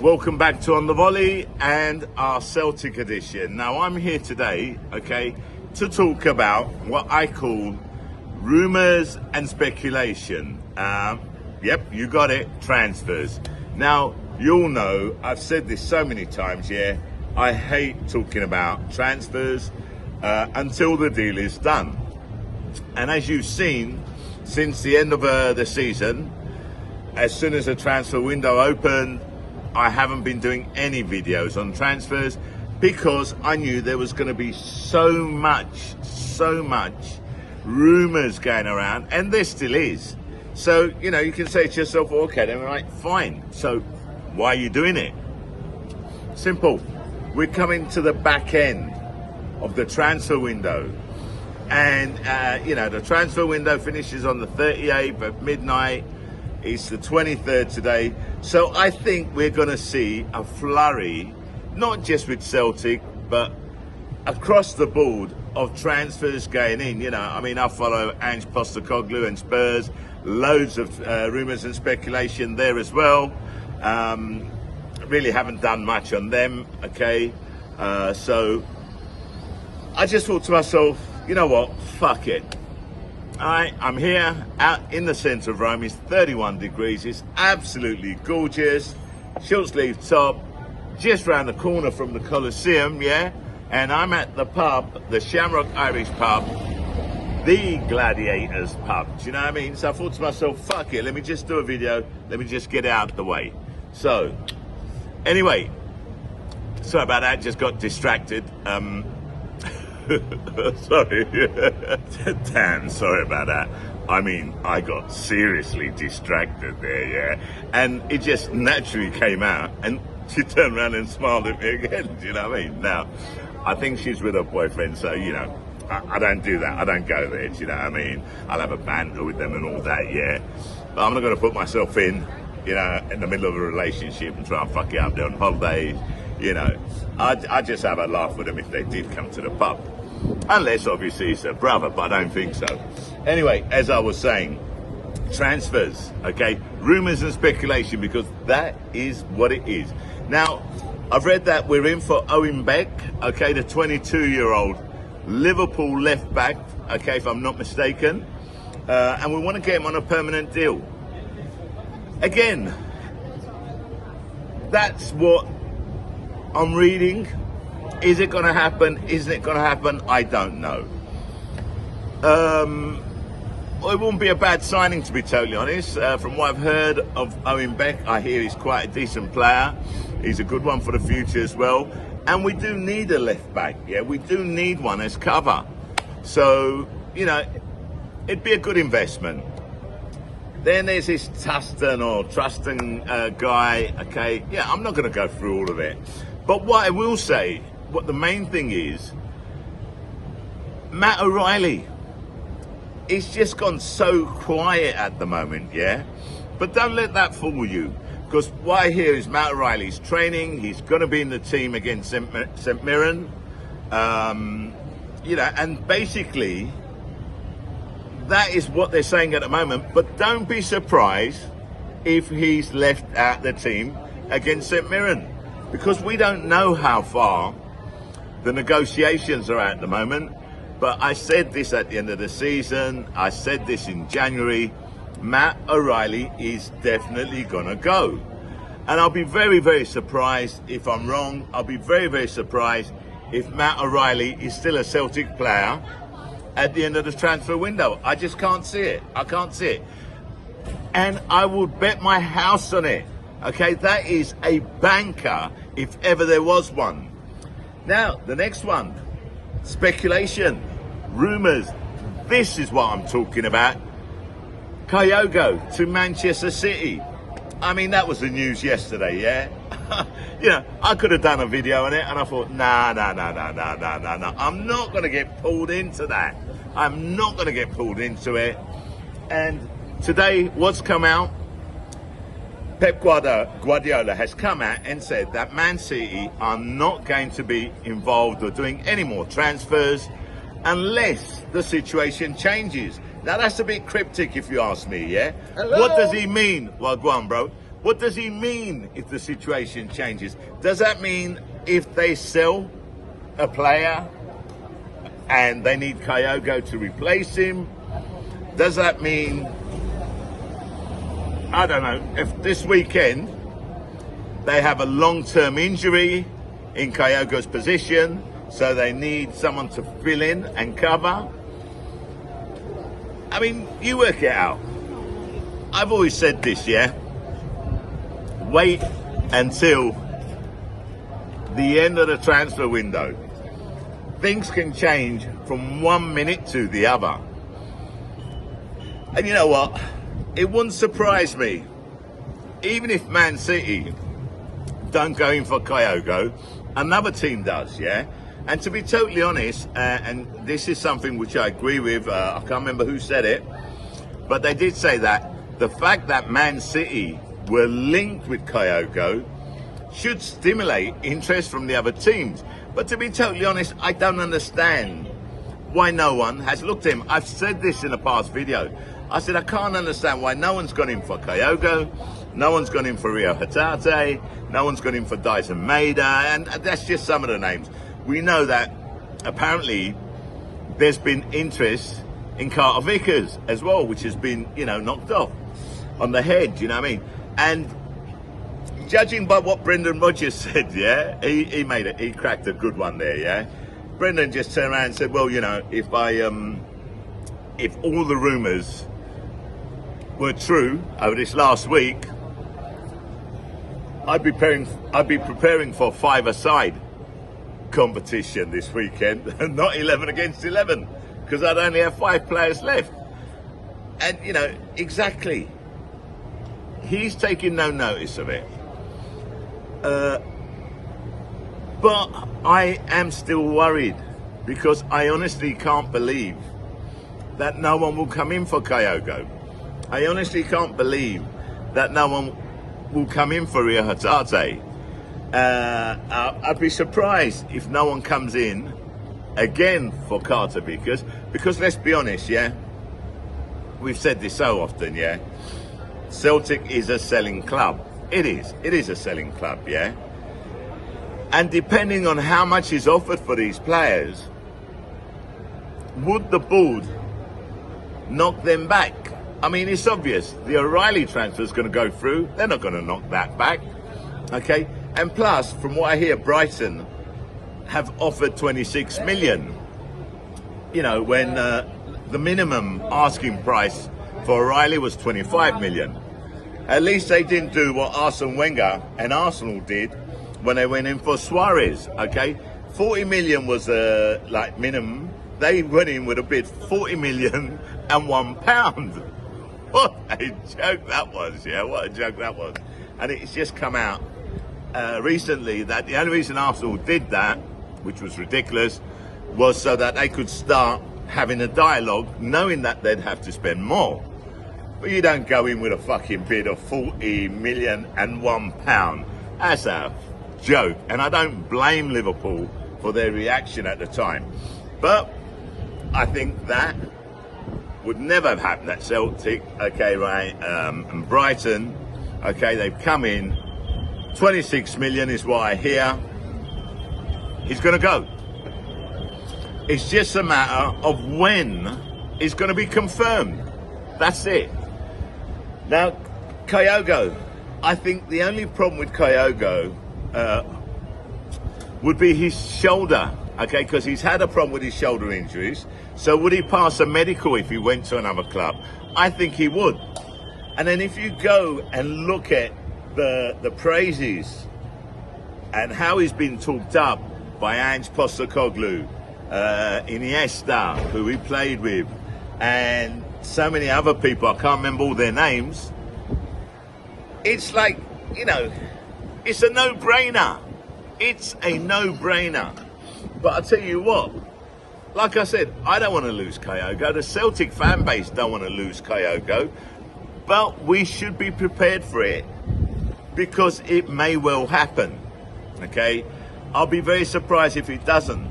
Welcome back to On the Volley and our Celtic edition. Now I'm here today, okay, to talk about what I call rumours and speculation. Yep, you got it, transfers. Now, you all know, I've said this so many times, yeah, I hate talking about transfers until the deal is done. And as you've seen, since the end of the season, as soon as the transfer window opened, I haven't been doing any videos on transfers because I knew there was going to be so much rumours going around, and there still is. So, you know, you can say to yourself, well, okay, then, right, fine. So why are you doing it? Simple. We're coming to the back end of the transfer window. And, you know, the transfer window finishes on the 38th at midnight. It's the 23rd today. So I think we're going to see a flurry, not just with Celtic, but across the board of transfers going in. You know, I mean, I follow Ange Postecoglou and Spurs. Loads of rumours and speculation there as well. Really haven't done much on them, okay? So I just thought to myself, you know what, fuck it. I'm here out in the centre of Rome. It's 31 degrees. It's absolutely gorgeous. Short sleeve top, just round the corner from the Colosseum, yeah? And I'm at the pub, the Shamrock Irish pub, the Gladiators pub. Do you know what I mean? So I thought to myself, fuck it, let me just do a video. Let me just get out the way. So, anyway, sorry about that, just got distracted. Sorry. Damn, sorry about that. I mean, I got seriously distracted there, yeah? And it just naturally came out, and she turned around and smiled at me again, do you know what I mean? Now, I think she's with her boyfriend, so, you know, I don't do that. I don't go there, do you know what I mean? I'll have a banter with them and all that, yeah? But I'm not going to put myself in, you know, in the middle of a relationship and try and fuck it up. They're on holidays, you know. I'd just have a laugh with them if they did come to the pub. Unless, obviously, it's a brother, but I don't think so. Anyway, as I was saying, transfers, okay? Rumours and speculation, because that is what it is. Now, I've read that we're in for Owen Beck, okay, the 22-year-old Liverpool left back, okay, if I'm not mistaken. And we want to get him on a permanent deal. Again, that's what I'm reading. Is it going to happen? Isn't it going to happen? I don't know. It wouldn't be a bad signing, to be totally honest. From what I've heard of Owen Beck, I hear he's quite a decent player. He's a good one for the future as well. And we do need a left back, yeah? We do need one as cover. So, you know, it'd be a good investment. Then there's this Truston guy, okay? Yeah, I'm not going to go through all of it. But what I will say, what the main thing is, Matt O'Reilly, it's just gone so quiet at the moment, yeah? But don't let that fool you, because what I hear is Matt O'Reilly's training, he's going to be in the team against St Mirren, you know, and basically, that is what they're saying at the moment. But don't be surprised if he's left out the team against St Mirren, because we don't know how far the negotiations are at the moment. But I said this at the end of the season, I said this in January, Matt O'Reilly is definitely going to go. And I'll be very, very surprised if I'm wrong. I'll be very, very surprised if Matt O'Reilly is still a Celtic player at the end of the transfer window. I just can't see it. I can't see it. And I would bet my house on it. Okay, that is a banker if ever there was one. Now, the next one, speculation, rumours. This is what I'm talking about. Kyogo to Manchester City. I mean, that was the news yesterday, yeah? You know, I could have done a video on it, and I thought, nah. I'm not going to get pulled into that. I'm not going to get pulled into it. And today, what's come out? Pep Guardiola has come out and said that Man City are not going to be involved or doing any more transfers unless the situation changes. Now, that's a bit cryptic if you ask me, yeah? Hello? What does he mean? Well, go on, bro. What does he mean if the situation changes? Does that mean if they sell a player and they need Kyogo to replace him? Does that mean, I don't know, if this weekend they have a long-term injury in Kyogo's position, so they need someone to fill in and cover? I mean, you work it out. I've always said this, yeah? Wait until the end of the transfer window. Things can change from 1 minute to the other. And you know what? It wouldn't surprise me, even if Man City don't go in for Kyogo, another team does, yeah? And to be totally honest, and this is something which I agree with, I can't remember who said it, but they did say that the fact that Man City were linked with Kyogo should stimulate interest from the other teams. But to be totally honest, I don't understand why no one has looked at him. I've said this in a past video. I said I can't understand why no one's gone in for Kyogo, no one's gone in for Rio Hatate, no one's gone in for Dyson Maeda, and that's just some of the names. We know that apparently there's been interest in Carter Vickers as well, which has been, you know, knocked off on the head, you know what I mean? And judging by what Brendan Rodgers said, yeah, he cracked a good one there, yeah. Brendan just turned around and said, well, you know, if all the rumours were true over this last week, I'd be preparing for five-a-side competition this weekend, and not 11 against 11, because I'd only have 5 players left. And, you know, exactly. He's taking no notice of it. But I am still worried, because I honestly can't believe that no one will come in for Kyogo. I honestly can't believe that no one will come in for Rio Hatate. I'd be surprised if no one comes in again for Carter Vickers, because let's be honest, yeah, we've said this so often, yeah, Celtic is a selling club. It is a selling club, yeah, and depending on how much is offered for these players, would the board knock them back? I mean, it's obvious the O'Reilly transfer is going to go through. They're not going to knock that back, okay? And plus, from what I hear, Brighton have offered 26 million. You know, when the minimum asking price for O'Reilly was 25 million. At least they didn't do what Arsene Wenger and Arsenal did when they went in for Suarez, okay? 40 million was like minimum. They went in with a bid 40 million and £1. What a joke that was, yeah, what a joke that was. And it's just come out recently that the only reason Arsenal did that, which was ridiculous, was so that they could start having a dialogue, knowing that they'd have to spend more. But you don't go in with a fucking bid of 40 million and £1. That's a joke. And I don't blame Liverpool for their reaction at the time. But I think that would never have happened at Celtic, okay, right? And Brighton, okay, they've come in. 26 million is what I hear. He's going to go. It's just a matter of when it's going to be confirmed. That's it. Now, Kyogo, I think the only problem with Kyogo would be his shoulder, okay, because he's had a problem with his shoulder injuries. So would he pass a medical if he went to another club? I think he would. And then if you go and look at the praises and how he's been talked up by Ange Postecoglou, Iniesta, who he played with, and so many other people, I can't remember all their names, it's like, you know, it's a no-brainer. It's a no-brainer. But I'll tell you what, like I said, I don't want to lose Kyogo. The Celtic fan base don't want to lose Kyogo. But we should be prepared for it, because it may well happen, okay? I'll be very surprised if it doesn't.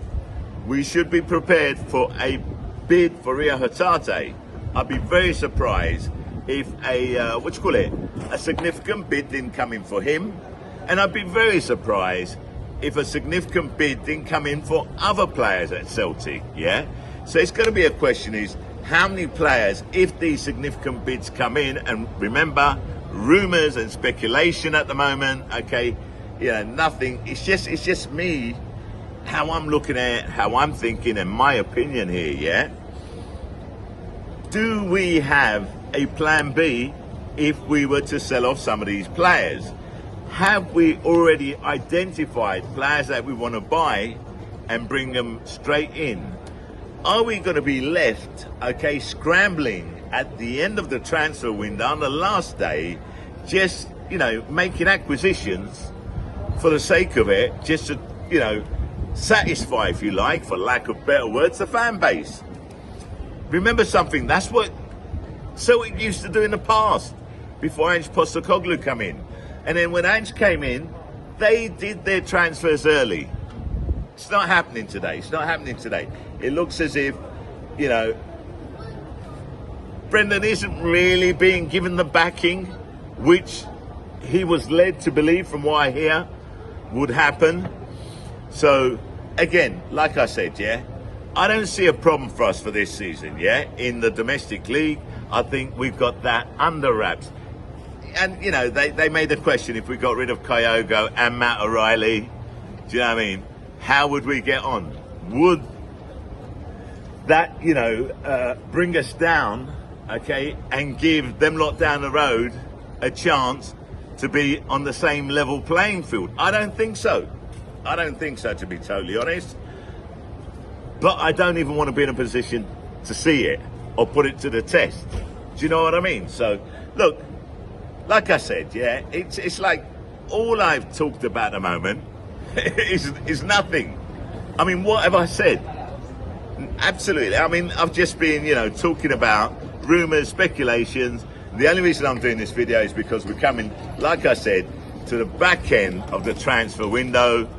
We should be prepared for a bid for Rio Hatate. I'd be very surprised if a significant bid didn't come in for him, and I'd be very surprised if a significant bid didn't come in for other players at Celtic. Yeah, so it's going to be a question is how many players, if these significant bids come in, and remember, rumours and speculation at the moment. Okay, nothing. It's just me, how I'm looking at it, how I'm thinking, and my opinion here. Yeah. Do we have a plan B if we were to sell off some of these players? Have we already identified players that we want to buy and bring them straight in? Are we going to be left, scrambling at the end of the transfer window on the last day, just, making acquisitions for the sake of it, just to, satisfy, if you like, for lack of better words, the fan base? Remember something, that's what Celtic used to do in the past, before Ange Postecoglou come in. And then when Ange came in, they did their transfers early. It's not happening today. It looks as if, Brendan isn't really being given the backing which he was led to believe, from what I hear, would happen. So, again, like I said, I don't see a problem for us for this season, in the domestic league. I think we've got that under wraps. And, they made a question, if we got rid of Kyogo and Matt O'Reilly, do you know what I mean? How would we get on? Would that, bring us down, and give them lot down the road a chance to be on the same level playing field? I don't think so. To be totally honest. But I don't even want to be in a position to see it or put it to the test. Do you know what I mean? So, look, like I said, it's like all I've talked about at the moment is nothing. I mean, what have I said? Absolutely. I mean, I've just been, talking about rumours, speculations. The only reason I'm doing this video is because we're coming, like I said, to the back end of the transfer window.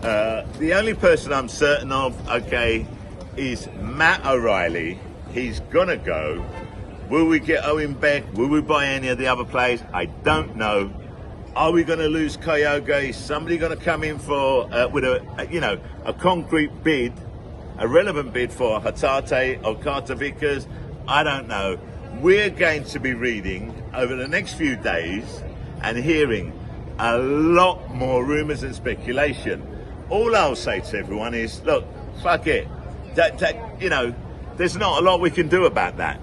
The only person I'm certain of, is Matt O'Reilly. He's gonna go. Will we get Owen Beck? Will we buy any of the other players? I don't know. Are we going to lose Kyogo? Is somebody going to come in for with a concrete bid, a relevant bid for Hatate or Carter Vickers? I don't know. We're going to be reading over the next few days and hearing a lot more rumours and speculation. All I'll say to everyone is, look, fuck it. There's not a lot we can do about that.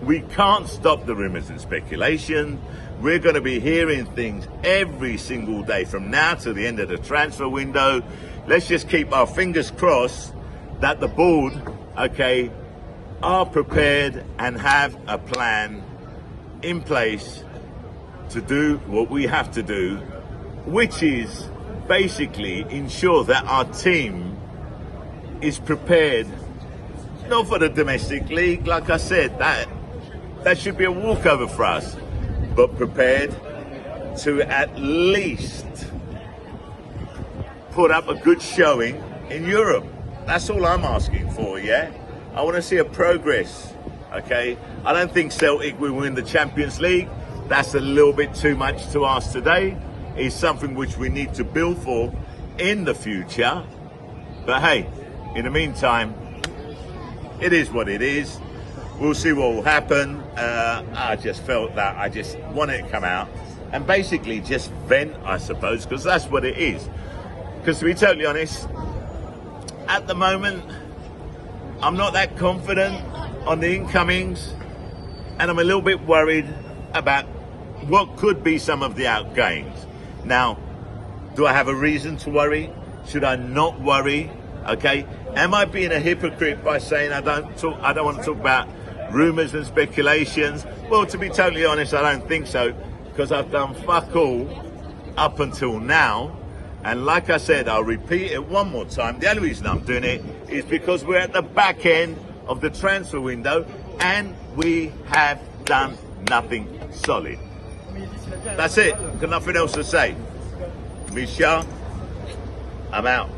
We can't stop the rumours and speculation. We're going to be hearing things every single day from now to the end of the transfer window. Let's just keep our fingers crossed that the board, are prepared and have a plan in place to do what we have to do, which is basically ensure that our team is prepared, not for the domestic league, like I said, that should be a walkover for us, but prepared to at least put up a good showing in Europe. That's all I'm asking for, I want to see a progress, I don't think Celtic will win the Champions League. That's a little bit too much to ask today. It's something which we need to build for in the future. But hey, in the meantime, it is what it is. We'll see what will happen. I just felt that I just wanted to come out and basically just vent, I suppose, because that's what it is. Because to be totally honest, at the moment, I'm not that confident on the incomings, and I'm a little bit worried about what could be some of the outgoings. Now, do I have a reason to worry? Should I not worry? Am I being a hypocrite by saying I don't want to talk about rumours and speculations? Well, to be totally honest, I don't think so, because I've done fuck all up until now. And like I said, I'll repeat it one more time. The only reason I'm doing it is because we're at the back end of the transfer window and we have done nothing solid. That's it. Got nothing else to say. Me, Shah, I'm out.